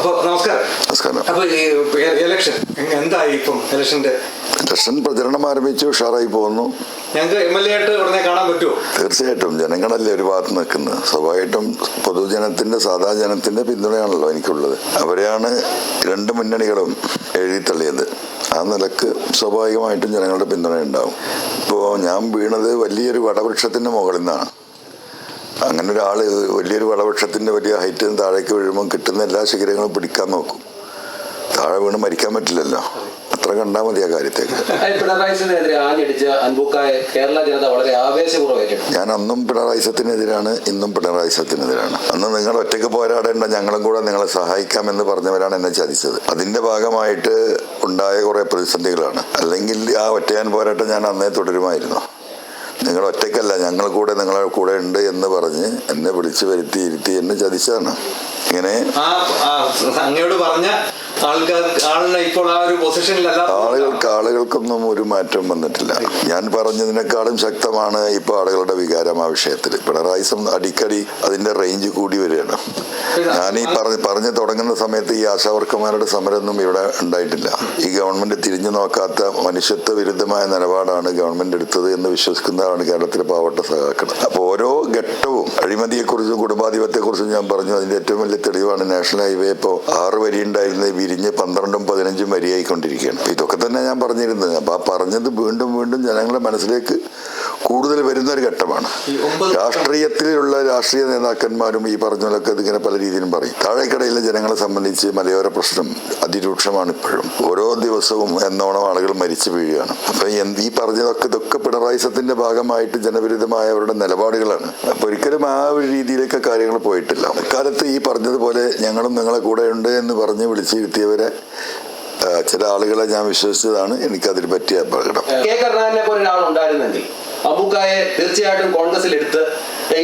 അപ്പോൾ നമസ്കാരം. അപ്പോൾ ഈ ഇലക്ഷൻ എന്തായി? ഇപ്പം ഇലക്ഷൻ പ്രചരണം ആരംഭിച്ചു, ഉഷാറായി പോകുന്നു. ഞങ്ങൾക്ക് MLA ആയിട്ട് ഉടനെ കാണാൻ പറ്റുമോ? തീർച്ചയായിട്ടും. ജനങ്ങളല്ലേ ഒരു ഭാഗത്ത് നിൽക്കുന്നത്. സ്വാഭാവികമായിട്ടും പൊതുജനത്തിന്റെ, സാധാ ജനത്തിന്റെ പിന്തുണയാണല്ലോ എനിക്കുള്ളത്. അവരെയാണ് രണ്ട് മുന്നണികളും എഴുതിത്തള്ളിയത്. ആ നിലക്ക് സ്വാഭാവികമായിട്ടും ജനങ്ങളുടെ പിന്തുണ ഉണ്ടാവും. ഇപ്പോൾ ഞാൻ വീണത് വലിയൊരു വടവൃക്ഷത്തിന്റെ മുകളിൽ നിന്നാണ്. അങ്ങനെ ഒരാൾ വലിയൊരു വടവൃക്ഷത്തിന്റെ വലിയ ഹൈറ്റിൽ നിന്ന് താഴേക്ക് വീഴുമ്പോൾ കിട്ടുന്ന എല്ലാ ശിഖരങ്ങളും പിടിക്കാൻ നോക്കും. താഴെ വീണ് മരിക്കാൻ പറ്റില്ലല്ലോ. അത്ര കണ്ടാൽ മതി ആ കാര്യത്തേക്ക്. ഞാൻ അന്നും പിണറായി സത്തിനെതിരാണ്, ഇന്നും പിണറായി സത്തിനെതിരാണ്. അന്ന് നിങ്ങൾ ഒറ്റയ്ക്ക് പോരാടേണ്ട, ഞങ്ങളും കൂടെ നിങ്ങളെ സഹായിക്കാമെന്ന് പറഞ്ഞവരാണ് എന്നെ ചതിച്ചത്. അതിന്റെ ഭാഗമായിട്ട് ഉണ്ടായ കുറെ പ്രതിസന്ധികളാണ്. അല്ലെങ്കിൽ ആ ഒറ്റയാൻ പോരാട്ടം ഞാൻ അന്നേ തുടരുമായിരുന്നു. നിങ്ങൾ ഒറ്റയ്ക്കല്ല, ഞങ്ങൾ കൂടെ നിങ്ങളെ കൂടെ ഉണ്ട് എന്ന് പറഞ്ഞ് എന്നെ വിളിച്ചു വരുത്തി ഇരുത്തി എന്നെ ചതിച്ചതാണ്. ഇങ്ങനെ ആളുകൾക്കൊന്നും ഒരു മാറ്റം വന്നിട്ടില്ല. ഞാൻ പറഞ്ഞതിനേക്കാളും ശക്തമാണ് ഇപ്പോൾ ആളുകളുടെ വികാരം ആ വിഷയത്തിൽ. പിണറായി അടിക്കടി അതിന്റെ റേഞ്ച് കൂടി വരികയാണ്. ഞാൻ ഈ പറഞ്ഞു തുടങ്ങുന്ന സമയത്ത് ഈ ആശാവർക്കന്മാരുടെ സമരമൊന്നും ഇവിടെ ഉണ്ടായിട്ടില്ല. ഈ ഗവൺമെന്റ് തിരിഞ്ഞു നോക്കാത്ത മനുഷ്യത്വ വിരുദ്ധമായ നിലപാടാണ് ഗവൺമെന്റ് എടുത്തത് എന്ന് വിശ്വസിക്കുന്നതാണ് കേരളത്തിലെ പാവപ്പെട്ട സഖാക്കൾ. അപ്പോൾ ഓരോ ഘട്ടവും അഴിമതിയെക്കുറിച്ചും കുടുംബാധിപത്യത്തെക്കുറിച്ചും ഞാൻ പറഞ്ഞു. അതിന്റെ ഏറ്റവും വലിയ തെളിവാണ് നാഷണൽ ഹൈവേ ഇപ്പോൾ 6 വരി ഉണ്ടായിരുന്നത് വിരിഞ്ഞ് 12ഉം 15ഉം വരിയായിക്കൊണ്ടിരിക്കുകയാണ്. ഇതൊക്കെ തന്നെ ഞാൻ പറഞ്ഞിരുന്നത്. അപ്പൊ ആ പറഞ്ഞത് വീണ്ടും വീണ്ടും ജനങ്ങളുടെ മനസ്സിലേക്ക് കൂടുതൽ വരുന്ന ഒരു ഘട്ടമാണ്. രാഷ്ട്രീയത്തിലുള്ള രാഷ്ട്രീയ നേതാക്കന്മാരും ഈ പറഞ്ഞതിലൊക്കെ ഇതിങ്ങനെ പല രീതിയിലും പറയും. താഴേക്കടയിലെ ജനങ്ങളെ സംബന്ധിച്ച് മലയോര പ്രശ്നം അതിരൂക്ഷമാണ് ഇപ്പോഴും. ഓരോ ദിവസവും എന്നോണം ആളുകൾ മരിച്ചു വീഴുകയാണ്. അപ്പൊ ഈ ഇതൊക്കെ പിണറായി സത്തിന്റെ ഭാഗമായിട്ട് ജനവിരുദ്ധമായ അവരുടെ നിലപാടുകളാണ്. അപ്പൊ ഒരിക്കലും ആ ഒരു രീതിയിലേക്ക് കാര്യങ്ങൾ പോയിട്ടില്ല. അക്കാലത്ത് ഈ പറഞ്ഞതുപോലെ ഞങ്ങളും നിങ്ങളെ കൂടെ ഉണ്ട് എന്ന് പറഞ്ഞ് വിളിച്ചിരുത്തിയവരെ ചില ആളുകളെ ഞാൻ വിശ്വസിച്ചതാണ്. എനിക്കതിൽ പറ്റിയ അപകടം. കെ കരുണാകരനെ പോലെ ഒരാളുണ്ടായിരുന്നെങ്കിൽ അബൂക്കായെ തീർച്ചയായിട്ടും കോൺഗ്രസിൽ എടുത്ത്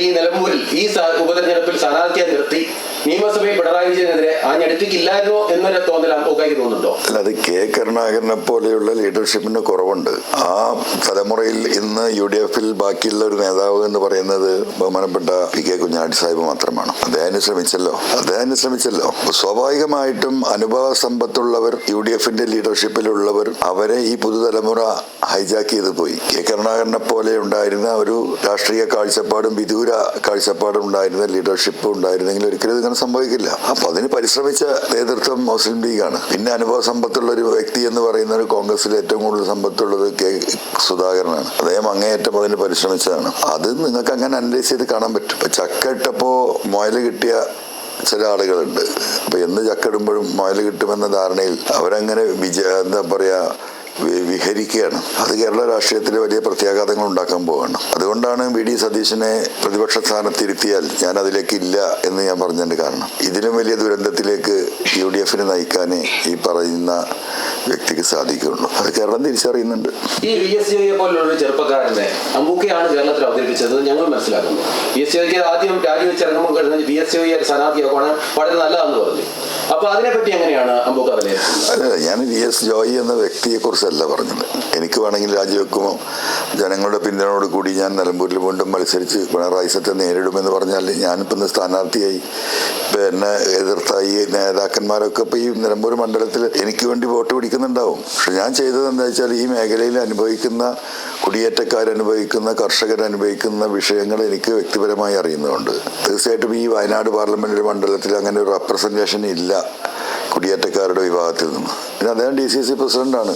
ഈ നിലമ്പൂരിൽ ഈ ഉപതെരഞ്ഞെടുപ്പിൽ സ്ഥാനാർത്ഥിയെ നിർത്തി നിയമസഭയിൽ പിണറായി വിജയനെതിരെ ആഞ്ഞടിപ്പിക്കില്ലായിരുന്നോ എന്നൊരു തോന്നൽ അബൂക്കായ്ക്ക് തോന്നുന്നുണ്ടോ? അല്ല, അത് കെ കരുണാകരനെ പോലെയുള്ള ലീഡർഷിപ്പിന് കുറവുണ്ട്. ആ തലമുറയിൽ ഇന്ന് UDF-ൽ ബാക്കിയുള്ള ഒരു നേതാവ് എന്ന് പറയുന്നത് ബഹുമാനപ്പെട്ട PK കുഞ്ഞാട്ടി സാഹിബ് മാത്രമാണ്. അദ്ദേഹം ശ്രമിച്ചല്ലോ. സ്വാഭാവികമായിട്ടും അനുഭവ സമ്പത്തുള്ളവർ UDF-ന്റെ ലീഡർഷിപ്പിലുള്ളവർ അവരെ ഈ പുതുതലമുറ ഹൈജാക്ക് ചെയ്ത് പോയി. കെ കരുണാകരനെ പോലെ ഉണ്ടായിരുന്ന ഒരു രാഷ്ട്രീയ കാഴ്ചപ്പാടും വിദൂര കാഴ്ചപ്പാടും ഉണ്ടായിരുന്ന ലീഡർഷിപ്പ് ഉണ്ടായിരുന്നെങ്കിൽ ഒരിക്കലും ഇങ്ങനെ സംഭവിക്കില്ല. അപ്പൊ അതിന് പരിശ്രമിച്ച നേതൃത്വം മുസ്ലിം ലീഗാണ്. പിന്നെ അനുഭവ സമ്പത്തുള്ള ഒരു വ്യക്തി എന്ന് പറയുന്ന ഒരു കോൺഗ്രസിൽ ഏറ്റവും കൂടുതൽ സമ്പത്തുള്ളത് കെ സുധാകരനാണ്. അദ്ദേഹം അങ്ങേയറ്റം അതിന് പരിശ്രമിച്ചതാണ്. അത് നിങ്ങൾക്ക് അങ്ങനെ അനലൈസ് ചെയ്ത് കാണാൻ പറ്റും. ഇപ്പൊ ചക്ക ഇട്ടപ്പോ മുയല് കിട്ടിയ ചില ആളുകളുണ്ട്. അപ്പൊ എന്ന് ചക്ക മുയല് കിട്ടുമെന്ന ധാരണയിൽ അവരങ്ങനെ എന്താ പറയാ വിഹരിക്കുകയാണ്. അത് കേരള രാഷ്ട്രീയത്തിൽ വലിയ പ്രത്യാഘാതങ്ങൾ ഉണ്ടാക്കാൻ പോവുകയാണ്. അതുകൊണ്ടാണ് VD സതീശനെ പ്രതിപക്ഷ സ്ഥാനത്തിരുത്തിയാൽ ഞാൻ അതിലേക്ക് ഇല്ല എന്ന് ഞാൻ പറഞ്ഞതിന്റെ കാരണം. ഇതിലും വലിയ ദുരന്തത്തിലേക്ക് UDF-നെ നയിക്കാൻ ഈ പറയുന്ന വ്യക്തിക്ക് സാധിക്കുകയുള്ളൂ. അത് കേരളം തിരിച്ചറിയുന്നുണ്ട്. ഈ VSJ പോലുള്ള ചെറുപ്പക്കാരനെ അമ്പൂക്കയാണ് കേരളത്തിൽ അവതരിപ്പിച്ചത് ഞങ്ങൾ മനസ്സിലാക്കുന്നു. VSJ ആദ്യം രാജിവെച്ചിറങ്ങുമ്പോൾ കഴിഞ്ഞ VSJ സ്ഥാനാർത്ഥിയാക്കാണ് വളരെ നല്ലതാണെന്ന് പറഞ്ഞു. അപ്പൊ അതിനെപ്പറ്റി എങ്ങനെയാണ് അമ്പൂക്ക വിലയിരുത്തുന്നത്? ഞാൻ VS ജോയി എന്ന വ്യക്തിയെ കുറിച്ചല്ല പറഞ്ഞത്. എനിക്ക് വേണമെങ്കിൽ രാജിവെക്കുമ്പോൾ ജനങ്ങളുടെ പിന്തുണയോട് കൂടി ഞാൻ നിലമ്പൂരിൽ വീണ്ടും മത്സരിച്ച് പിണറായി സത്തെ നേരിടുമെന്ന് പറഞ്ഞാൽ ഞാനിപ്പോൾ ഇന്ന് സ്ഥാനാർത്ഥിയായി എന്നെ എതിർത്ത ഈ നേതാക്കന്മാരൊക്കെ ഇപ്പൊ ഈ നിലമ്പൂർ മണ്ഡലത്തിൽ എനിക്ക് വേണ്ടി വോട്ട് പിടിക്കുന്നുണ്ടാവും. പക്ഷെ ഞാൻ ചെയ്തത് എന്താ വെച്ചാൽ ഈ മേഖലയിൽ അനുഭവിക്കുന്ന കുടിയേറ്റക്കാരനുഭവിക്കുന്ന കർഷകരനുഭവിക്കുന്ന വിഷയങ്ങൾ എനിക്ക് വ്യക്തിപരമായി അറിയുന്നതുകൊണ്ട് തീർച്ചയായിട്ടും ഈ വയനാട് പാർലമെന്റ് മണ്ഡലത്തിൽ അങ്ങനെ ഒരു റെപ്രസെന്റേഷൻ ഇല്ല കുടിയേറ്റക്കാരുടെ വിഭാഗത്തിൽ നിന്ന്. പിന്നെ അദ്ദേഹം DCC പ്രസിഡന്റാണ്,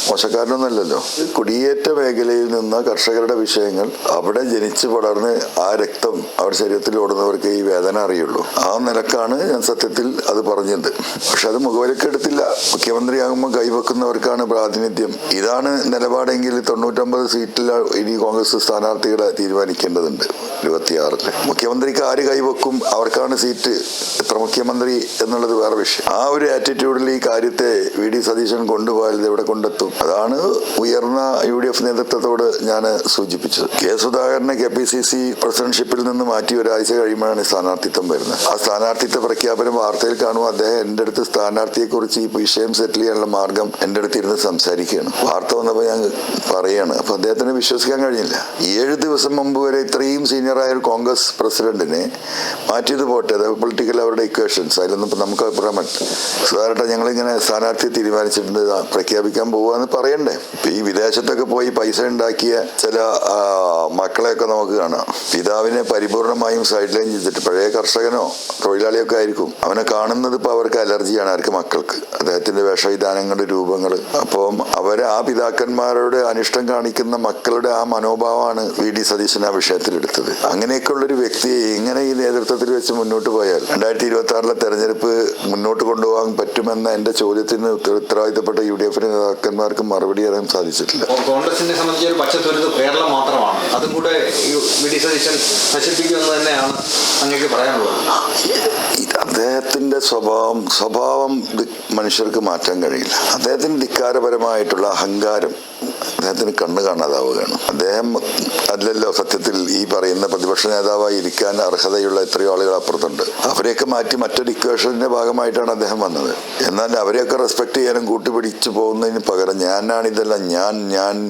മോശക്കാരനൊന്നുമല്ലല്ലോ. കുടിയേറ്റ മേഖലയിൽ നിന്ന് കർഷകരുടെ വിഷയങ്ങൾ അവിടെ ജനിച്ചു വളർന്ന് ആ രക്തം അവരുടെ ശരീരത്തിൽ ഓടുന്നവർക്ക് ഈ വേദന അറിയുള്ളൂ. ആ നിലക്കാണ് ഞാൻ സത്യത്തിൽ അത് പറഞ്ഞത്. പക്ഷെ അത് മുഖവിലക്കെടുത്തില്ല. മുഖ്യമന്ത്രിയാകുമ്പോൾ കൈവെക്കുന്നവർക്കാണ് പ്രാതിനിധ്യം. ഇതാണ് നിലപാടെങ്കിൽ 99 സീറ്റിൽ ഇനി കോൺഗ്രസ് സ്ഥാനാർത്ഥികളെ തീരുമാനിക്കേണ്ടതുണ്ട്. 26 മുഖ്യമന്ത്രിക്ക് ആര് കൈവെക്കും അവർക്കാണ് സീറ്റ്. എത്ര മുഖ്യമന്ത്രി എന്നുള്ളത് വേറെ വിഷയം. ആ ഒരു ആറ്റിറ്റ്യൂഡിൽ ഈ കാര്യത്തെ VD സതീശൻ കൊണ്ടുപോയാൽ ഇത് എവിടെ കൊണ്ടെത്തും? അതാണ് ഉയർന്ന UDF നേതൃത്വത്തോട് ഞാൻ സൂചിപ്പിച്ചത്. കെ സുധാകരനെ KPCC പ്രസിഡന്റ്ഷിപ്പിൽ ലീഡർഷിപ്പിൽ നിന്ന് മാറ്റി ഒരാഴ്ച കഴിയുമ്പോഴാണ് സ്ഥാനാർത്ഥിത്വം വരുന്നത്. ആ സ്ഥാനാർത്ഥിത്വ പ്രഖ്യാപനം വാർത്തയിൽ കാണുമ്പോൾ അദ്ദേഹം എൻ്റെ അടുത്ത് സ്ഥാനാർത്ഥിയെക്കുറിച്ച് ഈ വിഷയം സെറ്റിൽ ചെയ്യാനുള്ള മാർഗം എൻ്റെ അടുത്ത് ഇരുന്ന് സംസാരിക്കുകയാണ്. വാർത്ത വന്നപ്പോൾ ഞാൻ പറയുകയാണ്. അപ്പോൾ അദ്ദേഹത്തിന് വിശ്വസിക്കാൻ കഴിഞ്ഞില്ല. 7 ദിവസം മുമ്പ് വരെ ഇത്രയും സീനിയറായ ഒരു കോൺഗ്രസ് പ്രസിഡന്റിനെ മാറ്റിയത് പോട്ടെ, അത് പൊളിറ്റിക്കൽ അവരുടെ ഇക്വേഷൻസ്, അതിലൊന്നും ഇപ്പം നമുക്ക് അഭിപ്രായം പറ്റും. സുധാകരേട്ട ഞങ്ങളിങ്ങനെ സ്ഥാനാർത്ഥിയെ തീരുമാനിച്ചിട്ടുണ്ട്, പ്രഖ്യാപിക്കാൻ പോവാന്ന് പറയണ്ടേ. ഇപ്പം ഈ വിദേശത്തൊക്കെ പോയി പൈസ ഉണ്ടാക്കിയ ചില മക്കളെയൊക്കെ നമുക്ക് കാണാം. പിതാവിനെ പരിപൂർണമായും സൈഡ് ലൈൻ ചെയ്തിട്ട്, പഴയ കർഷകനോ തൊഴിലാളിയൊക്കെ ആയിരിക്കും, അവനെ കാണുന്നത് ഇപ്പോൾ അവർക്ക് അലർജിയാണ്, ആർക്ക് മക്കൾക്ക്, അദ്ദേഹത്തിന്റെ വേഷവിധാനങ്ങളുടെ രൂപങ്ങൾ. അപ്പം അവരെ ആ പിതാക്കന്മാരോട് അനിഷ്ടം കാണിക്കുന്ന മക്കളുടെ ആ മനോഭാവമാണ് VD സതീശൻ ആ വിഷയത്തിലെടുത്തത്. അങ്ങനെയൊക്കെയുള്ളൊരു വ്യക്തിയെ എങ്ങനെ ഈ നേതൃത്വത്തിൽ വെച്ച് മുന്നോട്ട് പോയാൽ 2026 തെരഞ്ഞെടുപ്പ് മുന്നോട്ട് കൊണ്ടുപോകാൻ പറ്റുമെന്ന എൻ്റെ ചോദ്യത്തിന് ഉത്തരവാദിത്തപ്പെട്ട UDF നേതാക്കന്മാർക്ക് മറുപടി പറയാൻ സാധിച്ചിട്ടില്ല. കോൺഗ്രസിനെ സംബന്ധിച്ച് ഒരു പച്ചത്തുരുത് കേരളം മാത്രമാണ്, അതും കൂടെ VD സതീശൻ നശിപ്പിക്കുമെന്ന് തന്നെയാണ് അങ്ങേക്ക് പറയാനുള്ളത്. അദ്ദേഹത്തിന്റെ സ്വഭാവം മനുഷ്യർക്ക് മാറ്റാൻ കഴിയില്ല. അദ്ദേഹത്തിന് ധിക്കാരപരമായിട്ടുള്ള അഹങ്കാരം അദ്ദേഹത്തിന് കണ്ണു കാണാതാവുകയാണ്. അദ്ദേഹം അല്ലല്ലോ സത്യത്തിൽ ഈ പറയുന്ന പ്രതിപക്ഷ നേതാവായി ഇരിക്കാൻ അർഹതയുള്ള എത്രയോ ആളുകൾ അപ്പുറത്തുണ്ട്. അവരെയൊക്കെ മാറ്റി മറ്റൊരു ഇക്വേഷന്റെ ഭാഗമായിട്ടാണ് അദ്ദേഹം വന്നത്. എന്നാൽ അവരെയൊക്കെ റെസ്പെക്ട് ചെയ്യാനും കൂട്ടുപിടിച്ചു പോകുന്നതിന് പകരം ഞാനാണിതെല്ലാം,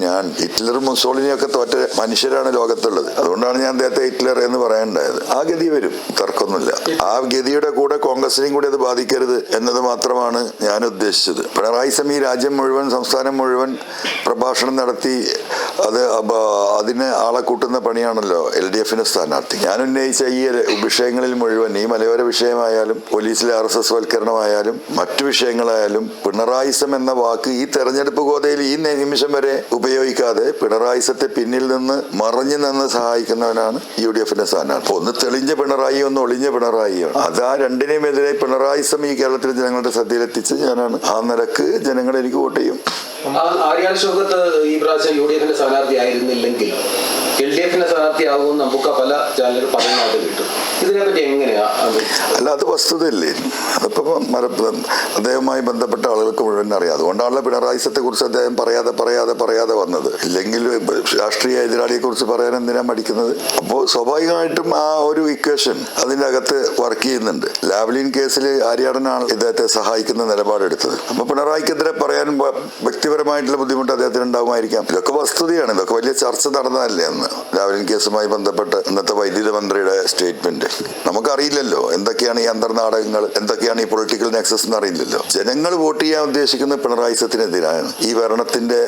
ഞാൻ ഹിറ്റ്ലറും മുസോളിനിയൊക്കെ തോറ്റ മനുഷ്യരാണ് ലോകത്തുള്ളത്. അതുകൊണ്ടാണ് ഞാൻ അദ്ദേഹത്തെ ഹിറ്റ്ലർ എന്ന് പറയാനുണ്ടായത്. ആ ഗതി വരും, തർക്കമൊന്നുമില്ല. ആ ഗതിയുടെ കൂടെ കോൺഗ്രസിനെയും കൂടി അത് ബാധിക്കരുത് എന്നത് മാത്രമാണ് ഞാൻ ഉദ്ദേശിച്ചത്. പിണറായി ഈ രാജ്യം മുഴുവൻ, സംസ്ഥാനം മുഴുവൻ പ്രഭാഷണം നടത്തി അതിന് ആളെ കൂട്ടുന്ന പണിയാണല്ലോ LDF സ്ഥാനാർത്ഥി. ഞാൻ ഉന്നയിച്ച ഈ വിഷയങ്ങളിൽ മുഴുവൻ, ഈ മലയോര വിഷയമായാലും പോലീസിലെ RSS വൽക്കരണമായാലും മറ്റു വിഷയങ്ങളായാലും, പിണറായിസം എന്ന വാക്ക് ഈ തെരഞ്ഞെടുപ്പ് ഗോതയിൽ ഈ നിമിഷം വരെ ഉപയോഗിക്കാതെ പിണറായിസത്തെ പിന്നിൽ നിന്ന് മറഞ്ഞു നിന്ന് സഹായിക്കുന്നവനാണ് UDF സ്ഥാനാർത്ഥി. ഒന്ന് തെളിഞ്ഞ പിണറായി, ഒന്ന് ഒളിഞ്ഞ പിണറായിയാണ്. അത് ആ രണ്ടിനെയും എതിരെ പിണറായിസം ഈ കേരളത്തിലെ ജനങ്ങളുടെ ശ്രദ്ധയിലെത്തിച്ച് ഞാനാണ്. ആ നിലക്ക് ജനങ്ങൾ എനിക്ക് വോട്ട് ചെയ്യും. ആര്യാൽ ഷൗക്കത്ത് ഈ പ്രാവശ്യം UDF സ്ഥാനാർത്ഥി ആയിരുന്നില്ലെങ്കിൽ LDF സ്ഥാനാർത്ഥിയാകുമെന്ന് നമുക്ക് പല ചാനലുകൾ പറയുന്നതായിട്ട് കിട്ടും. ഇതിനെപ്പറ്റി എങ്ങനെയാ? അല്ല, അത് വസ്തുതയല്ലേ. അതിപ്പോ അദ്ദേഹവുമായി ബന്ധപ്പെട്ട ആളുകൾക്ക് മുഴുവൻ അറിയാം. അതുകൊണ്ടാണല്ലോ പിണറായിസത്തെ കുറിച്ച് അദ്ദേഹം പറയാതെ വന്നത്. ഇല്ലെങ്കിൽ രാഷ്ട്രീയ എതിരാളിയെ കുറിച്ച് പറയാൻ എന്തിനാ മടിക്കുന്നത്? അപ്പോൾ സ്വാഭാവികമായിട്ടും ആ ഒരു ഇക്വേഷൻ അതിൻ്റെ അകത്ത് വർക്ക് ചെയ്യുന്നുണ്ട്. ലാവ്ലിൻ കേസിൽ ആര്യാടനാണ് ഇദ്ദേഹത്തെ സഹായിക്കുന്ന നിലപാടെടുത്തത്. അപ്പൊ പിണറായിക്കെതിരെ പറയാൻ വ്യക്തിപരമായിട്ടുള്ള ബുദ്ധിമുട്ട് അദ്ദേഹത്തിന് ഉണ്ടാകുമായിരിക്കാം. ഇതൊക്കെ വസ്തുതയാണ്. ഇതൊക്കെ വലിയ ചർച്ച നടന്നതല്ലേ അന്ന് ലാവ്ലിൻ കേസുമായി ബന്ധപ്പെട്ട് ഇന്നത്തെ വൈദ്യുത മന്ത്രിയുടെ സ്റ്റേറ്റ്മെന്റ്. നമുക്കറിയില്ലല്ലോ എന്തൊക്കെയാണ് ഈ അന്തർനാടകങ്ങൾ, എന്തൊക്കെയാണ് ഈ പൊളിറ്റിക്കൽ നെക്സസ് എന്ന് അറിയില്ലല്ലോ. ജനങ്ങൾ വോട്ട് ചെയ്യാൻ ഉദ്ദേശിക്കുന്ന പിണറായിസത്തിനെതിരാണ്, ഈ ഭരണത്തിന്റെ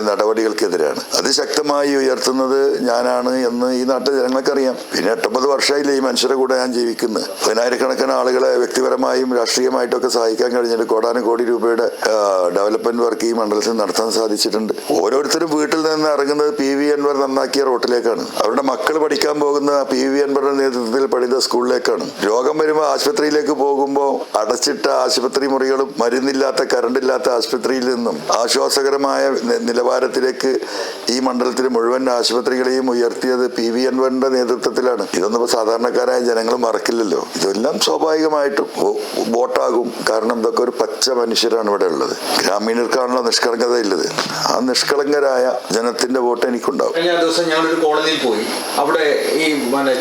നടപടികൾക്കെതിരാണ്. അത് ശക്തമായി ഉയർത്തുന്നത് ഞാനാണ് എന്ന് ഈ നാട്ടിലെ ജനങ്ങൾക്കറിയാം. പിന്നെ 8-9 വർഷമായില്ലേ ഈ മനുഷ്യരുടെ കൂടെ ഞാൻ ജീവിക്കുന്നത്. 10,000-കണക്കിന് ആളുകളെ വ്യക്തിപരമായും രാഷ്ട്രീയമായിട്ടും സഹായിക്കാൻ കഴിഞ്ഞിട്ട് കോടാനുകോടി രൂപയുടെ ഡെവലപ്മെന്റ് വർക്ക് ഈ മണ്ഡലത്തിൽ നടത്താൻ സാധിച്ചിട്ടുണ്ട്. ഓരോരുത്തരും വീട്ടിൽ നിന്ന് ഇറങ്ങുന്നത് PV അൻവർ നന്നാക്കിയ റോട്ടിലേക്കാണ്. അവരുടെ മക്കൾ പഠിക്കാൻ പോകുന്ന PV അൻവറിന്റെ നേതൃത്വത്തിൽ പഠിത സ്കൂളിലേക്കാണ്. രോഗം വരുമ്പോൾ ആശുപത്രിയിലേക്ക് പോകുമ്പോൾ അടച്ചിട്ട ആശുപത്രി മുറികളും മരുന്നില്ലാത്ത, കറണ്ടില്ലാത്ത ആശുപത്രിയിൽ നിന്നും ആശ്വാസകരമായ നിലവാരത്തിലേക്ക് ഈ മണ്ഡലത്തിലെ മുഴുവൻ ആശുപത്രികളെയും ഉയർത്തിയത് PV അൻവറിന്റെ നേതൃത്വത്തിലാണ്. ഇതൊന്നും ഇപ്പോൾ സാധാരണക്കാരായ ജനങ്ങൾ മറക്കില്ലല്ലോ. ഇതെല്ലാം സ്വാഭാവികമായിട്ടും വോട്ടാകും. കാരണം ഇതൊക്കെ ഒരു പച്ച മനുഷ്യരാണ് ഇവിടെ ഉള്ളത്. ഗ്രാമീണർക്കാണല്ലോ നിഷ്കളങ്കത ഇല്ലത്. ആ നിഷ്കളങ്കരായ ജനത്തിന്റെ വോട്ട് എനിക്കുണ്ടാവും. കഴിഞ്ഞ ദിവസം ഞങ്ങളൊരു കോളനിയിൽ പോയി. അവിടെ ഈ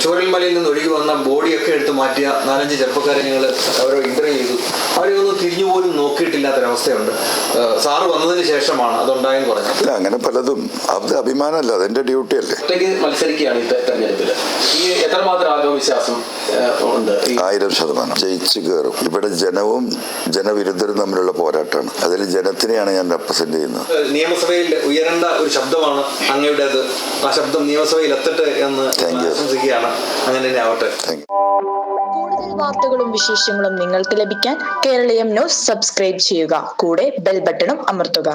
ചോരൽമലയിൽ നിന്ന് ഒഴുകി വന്ന ബോഡിയൊക്കെ എടുത്ത് മാറ്റിയ 4-5 ചെറുപ്പക്കാരെ ഞങ്ങൾ അവരെ ഇന്റർവ്യൂ ചെയ്തു. അവരെ ഒന്നും തിരിഞ്ഞുപോലും നോക്കിയിട്ടില്ലാത്തൊരവസ്ഥയുണ്ട്. സാറ് വന്നതിന് ശേഷമാണ് അതുണ്ടായെന്ന് പറഞ്ഞത്. അല്ല, അങ്ങനെ പലതും അത് അഭിമാനമല്ല, അതെന്റെ ഡ്യൂട്ടി അല്ലേ. മത്സരിക്കുകയാണ് ഈ തെരഞ്ഞെടുപ്പില്. ഈ എത്രമാത്രം ആത്മവിശ്വാസം ഉണ്ട്? 1000% ജയിച്ചു കയറും. ഇവിടെ ജനവും ജനവിരുദ്ധരും തമ്മിലുള്ള പോരാട്ടമാണ്. അതിൽ ജനത്തിനെയാണ് ഞാൻ റെപ്രസെന്റ് ചെയ്യുന്നത്. നിയമസഭയിൽ ഉയരേണ്ട ഒരു ശബ്ദമാണ് അങ്ങയുടേത്. ആ ശബ്ദം നിയമസഭയിൽ എത്തട്ടെ എന്ന് ആശംസിക്കുകയാണ്. അങ്ങനെ തന്നെ ആവട്ടെ. കൂടുതൽ വാർത്തകളും വിശേഷങ്ങളും നിങ്ങൾക്ക് ലഭിക്കാൻ കേരളീയം ന്യൂസ് സബ്സ്ക്രൈബ് ചെയ്യുക. കൂടെ ബെൽ ബട്ടണും അമർത്തുക.